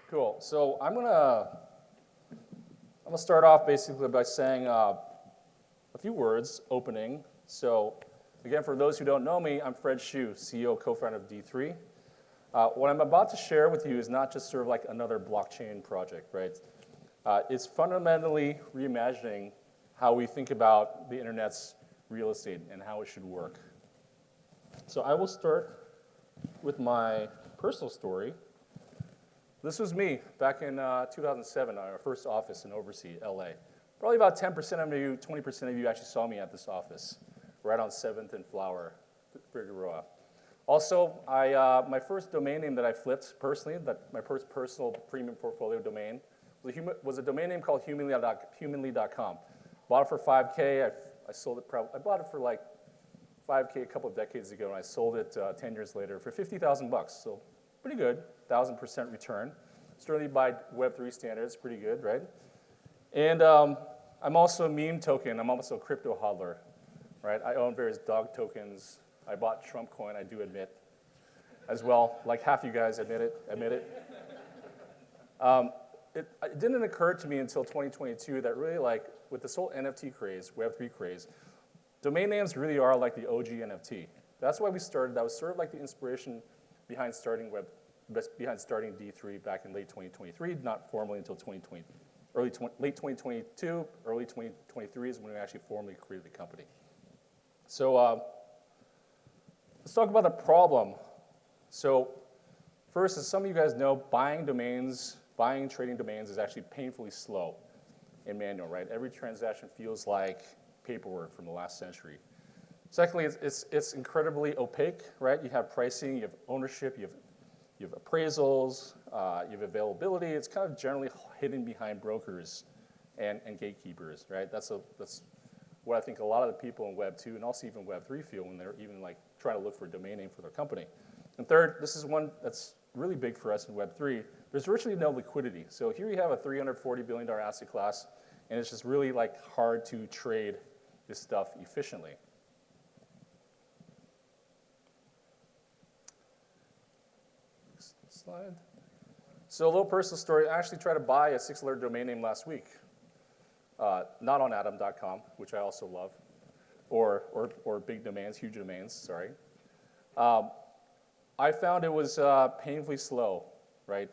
Cool. So I'm gonna start off basically by saying a few words opening. So again, for those who don't know me, I'm Fred Hsu, CEO, co-founder of D3. What I'm about to share with you is not just sort of like another blockchain project, right? It's fundamentally reimagining how we think about the internet's real estate and how it should work. So I will start with my personal story. This was me back in 2007, our first office in Oversea, LA. Probably about 10% of you, 20% of you actually saw me at this office, right on 7th and Flower, Figueroa. Also, my first domain name that I flipped personally, my first personal premium portfolio domain, was a domain name called humanly.com. Bought it for $5K. I sold it. I bought it for like $5K a couple of decades ago, and I sold it 10 years later for $50,000. So pretty good, 1,000% return. Certainly by Web3 standards, pretty good, right? And I'm also a meme token. I'm also a crypto hodler, right? I own various dog tokens. I bought Trump coin, I do admit, as well. Like half you guys admit it. It didn't occur to me until 2022 that really, like, with this whole NFT craze, Web3 craze, domain names really are like the OG NFT. That's why we started. That was sort of like the inspiration behind starting D3 back in late 2023, not formally until late 2022, early 2023 is when we actually formally created the company. So let's talk about the problem. So first, as some of you guys know, buying and trading domains is actually painfully slow and manual, right? Every transaction feels like paperwork from the last century. Secondly, it's incredibly opaque, right? You have pricing, you have ownership, you have appraisals, you have availability. It's kind of generally hidden behind brokers and gatekeepers, right? That's what I think a lot of the people in Web 2 and also even Web 3 feel when they're even like trying to look for a domain name for their company. And third, this is one that's really big for us in Web 3. There's virtually no liquidity. So here you have a $340 billion asset class, and it's just really like hard to trade this stuff efficiently. Next slide. So a little personal story. I actually tried to buy a $6 domain name last week. Not on atom.com, which I also love, or big domains, huge domains, sorry. I found it was painfully slow, right?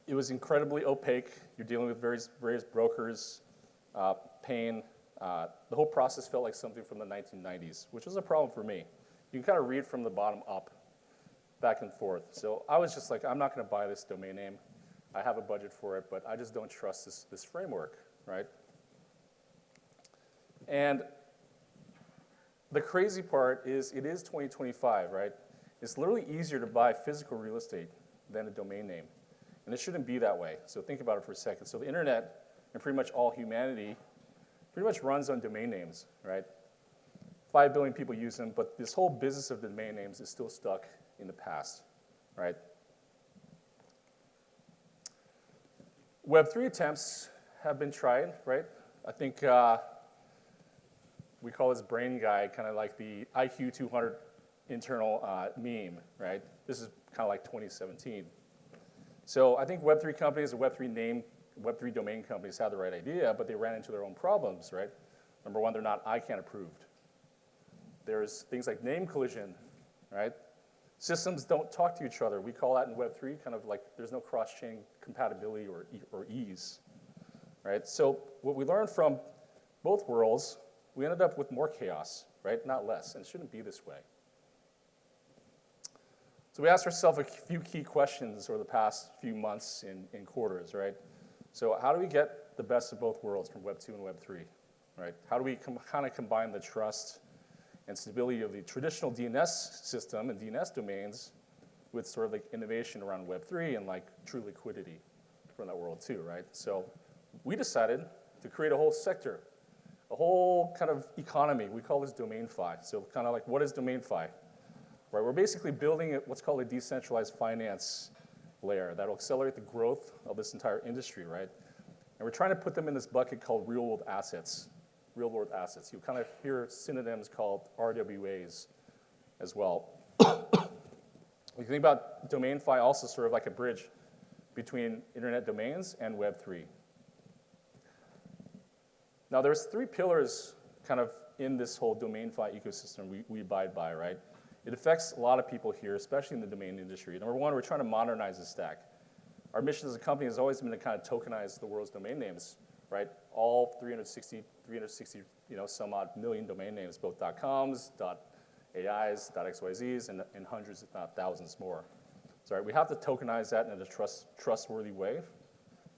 It was incredibly opaque. You're dealing with various brokers, paying. The whole process felt like something from the 1990s, which was a problem for me. You can kind of read from the bottom up, back and forth. So I was just like, I'm not going to buy this domain name. I have a budget for it, but I just don't trust this framework, right? And the crazy part is it is 2025, right? It's literally easier to buy physical real estate than a domain name. And it shouldn't be that way. So think about it for a second. So the internet and pretty much all humanity pretty much runs on domain names, right? 5 billion people use them, but this whole business of domain names is still stuck in the past, right? Web3 attempts have been tried, right? I think we call this brain guy kind of like the IQ 200 internal meme, right? This is kind of like 2017. So I think Web3 companies and Web3 domain companies had the right idea, but they ran into their own problems, right? Number one, they're not ICANN approved. There's things like name collision, right? Systems don't talk to each other. We call that in Web3 kind of like there's no cross-chain compatibility or ease, right? So what we learned from both worlds, we ended up with more chaos, right? Not less, and it shouldn't be this way. So we asked ourselves a few key questions over the past few months and quarters, right? So how do we get the best of both worlds from Web 2 and Web 3, right? How do we kind of combine the trust and stability of the traditional DNS system and DNS domains with sort of like innovation around Web 3 and like true liquidity from that world too, right? So we decided to create a whole sector, a whole kind of economy. We call this DomainFi. So kind of like, what is DomainFi? Right, we're basically building what's called a decentralized finance layer that will accelerate the growth of this entire industry, right? And we're trying to put them in this bucket called real-world assets. Real-world assets. You kind of hear synonyms called RWAs as well. If you think about DomainFi also sort of like a bridge between internet domains and Web3. Now there's 3 pillars kind of in this whole DomainFi ecosystem we abide by, right? It affects a lot of people here, especially in the domain industry. Number one, we're trying to modernize the stack. Our mission as a company has always been to kind of tokenize the world's domain names, right? All 360 some odd million domain names, both .coms, .ais, .xyzs, and hundreds, if not thousands more. So we have to tokenize that in a trustworthy way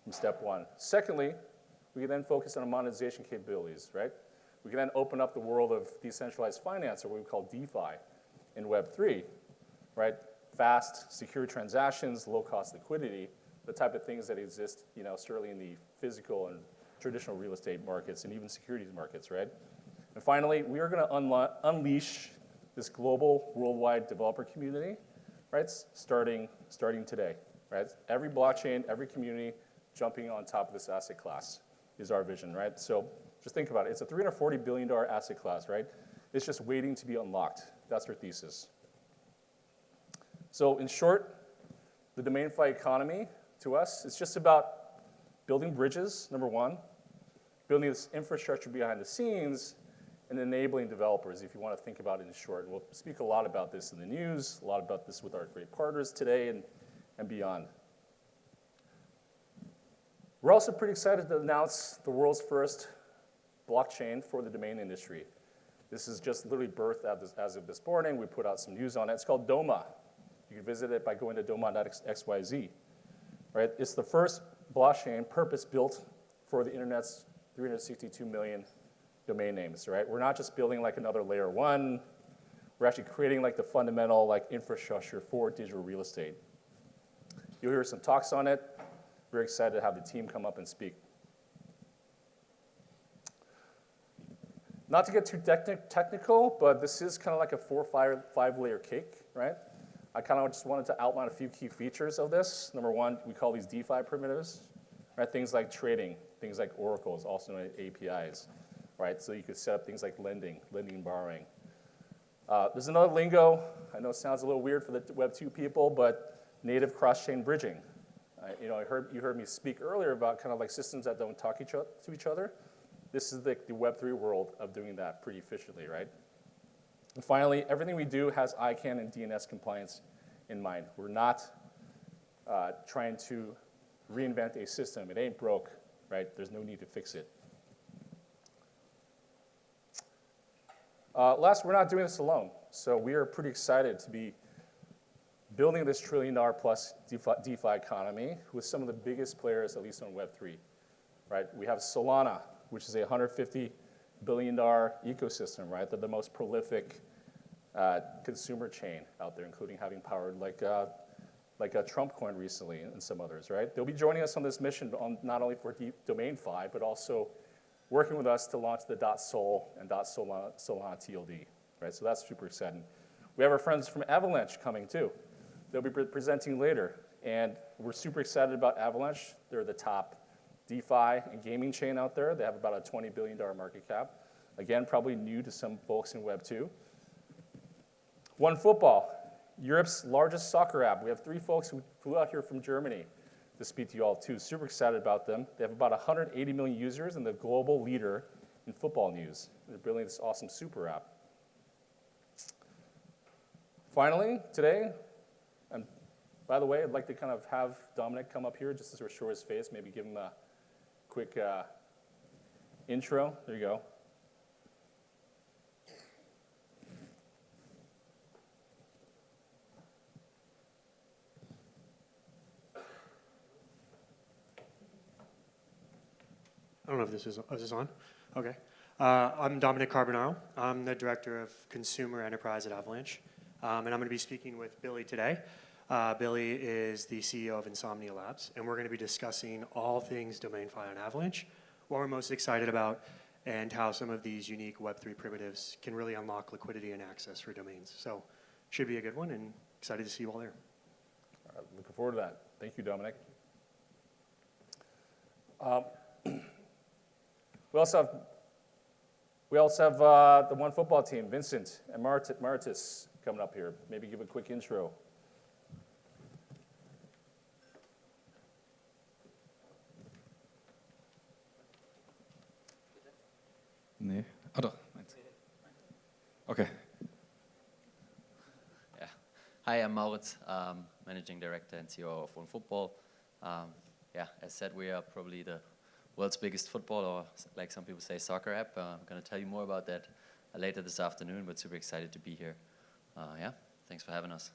from step one. Secondly, we can then focus on monetization capabilities, right? We can then open up the world of decentralized finance, or what we call DeFi, in Web3, right? Fast, secure transactions, low-cost liquidity, the type of things that exist, certainly in the physical and traditional real estate markets and even securities markets, right? And finally, we are going to unleash this global, worldwide developer community, right? Starting today, right? Every blockchain, every community jumping on top of this asset class is our vision, right? So just think about it. It's a $340 billion asset class, right? It's just waiting to be unlocked. That's our thesis. So in short, the DomainFi economy, to us, it's just about building bridges, number one, building this infrastructure behind the scenes, and enabling developers, if you want to think about it in short. And we'll speak a lot about this in the news, a lot about this with our great partners today and beyond. We're also pretty excited to announce the world's first blockchain for the domain industry. This is just literally birthed as of this morning. We put out some news on it. It's called Doma. You can visit it by going to doma.xyz. Right? It's the first blockchain purpose-built for the internet's 362 million domain names. Right? We're not just building like another layer one. We're actually creating like the fundamental like infrastructure for digital real estate. You'll hear some talks on it. Very excited to have the team come up and speak. Not to get too technical, but this is kind of like a 4 or 5 layer cake, right? I kind of just wanted to outline a few key features of this. Number one, we call these DeFi primitives, right? Things like trading, things like oracles, also known as APIs, right? So you could set up things like lending and borrowing. There's another lingo. I know it sounds a little weird for the Web2 people, but native cross-chain bridging. You heard me speak earlier about kind of like systems that don't talk to each other. This is the Web3 world of doing that pretty efficiently, right? And finally, everything we do has ICANN and DNS compliance in mind. We're not trying to reinvent a system. It ain't broke, right? There's no need to fix it. Last, we're not doing this alone. So we are pretty excited to be building this $1 trillion plus DeFi economy with some of the biggest players, at least on Web3, right? We have Solana, which is a $150 billion ecosystem, right? They're the most prolific consumer chain out there, including having powered like a Trump coin recently and some others, right? They'll be joining us on this mission not only for DomainFi, but also working with us to launch the .sol and .solana TLD, right? So that's super exciting. We have our friends from Avalanche coming too. They'll be presenting later, and we're super excited about Avalanche. They're the top DeFi and gaming chain out there. They have about a $20 billion market cap. Again, probably new to some folks in Web 2. OneFootball, Europe's largest soccer app. We have 3 folks who flew out here from Germany to speak to you all too. Super excited about them. They have about 180 million users and the global leader in football news. They're building this awesome super app. Finally, today, and by the way, I'd like to kind of have Dominic come up here just to sort of show his face, maybe give him a quick intro. There you go. I don't know if this is on? Okay. I'm Dominic Carbonaro. I'm the Director of Consumer Enterprise at Avalanche. And I'm going to be speaking with Billy today. Billy is the CEO of Insomnia Labs, and we're going to be discussing all things DomainFi on Avalanche, what we're most excited about, and how some of these unique Web3 primitives can really unlock liquidity and access for domains. So should be a good one, and excited to see you all there. All right, looking forward to that. Thank you, Dominic. We also have the OneFootball team, Vincent and Maritis, coming up here. Maybe give a quick intro Okay. Yeah. Hi, I'm Maurits, Managing Director and CEO of OneFootball. Yeah, as said, we are probably the world's biggest football, or like some people say, soccer app. I'm going to tell you more about that later this afternoon, but super excited to be here. Yeah, thanks for having us.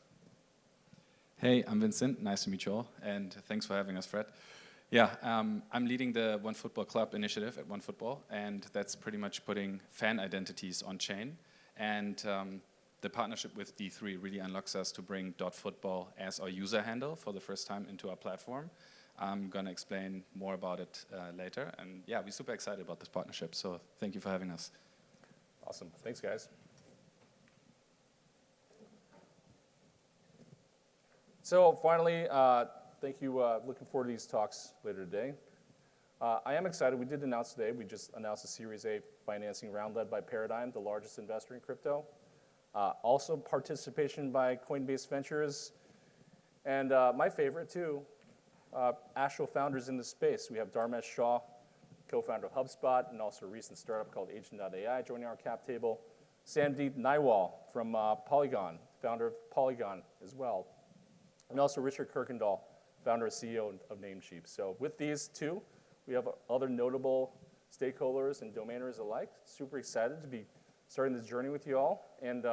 Hey, I'm Vincent. Nice to meet you all, and thanks for having us, Fred. Yeah, I'm leading the OneFootball Club initiative at OneFootball, and that's pretty much putting fan identities on chain. And the partnership with D3 really unlocks us to bring .football as our user handle for the first time into our platform. I'm going to explain more about it later. And yeah, we're super excited about this partnership, so thank you for having us. Awesome. Thanks, guys. So finally, thank you. Looking forward to these talks later today. I am excited. We did announce today, we just announced a Series A financing round led by Paradigm, the largest investor in crypto. Also participation by Coinbase Ventures. And my favorite too, actual founders in the space. We have Dharmesh Shah, co-founder of HubSpot, and also a recent startup called Agent.ai joining our cap table. Sandeep Naiwal from Polygon, founder of Polygon as well. And also Richard Kirkendall, founder and CEO of Namecheap. So with these two, we have other notable stakeholders and domainers alike. Super excited to be starting this journey with you all and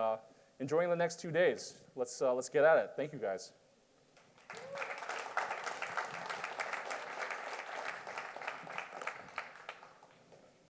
enjoying the next 2 days. Let's get at it. Thank you, guys.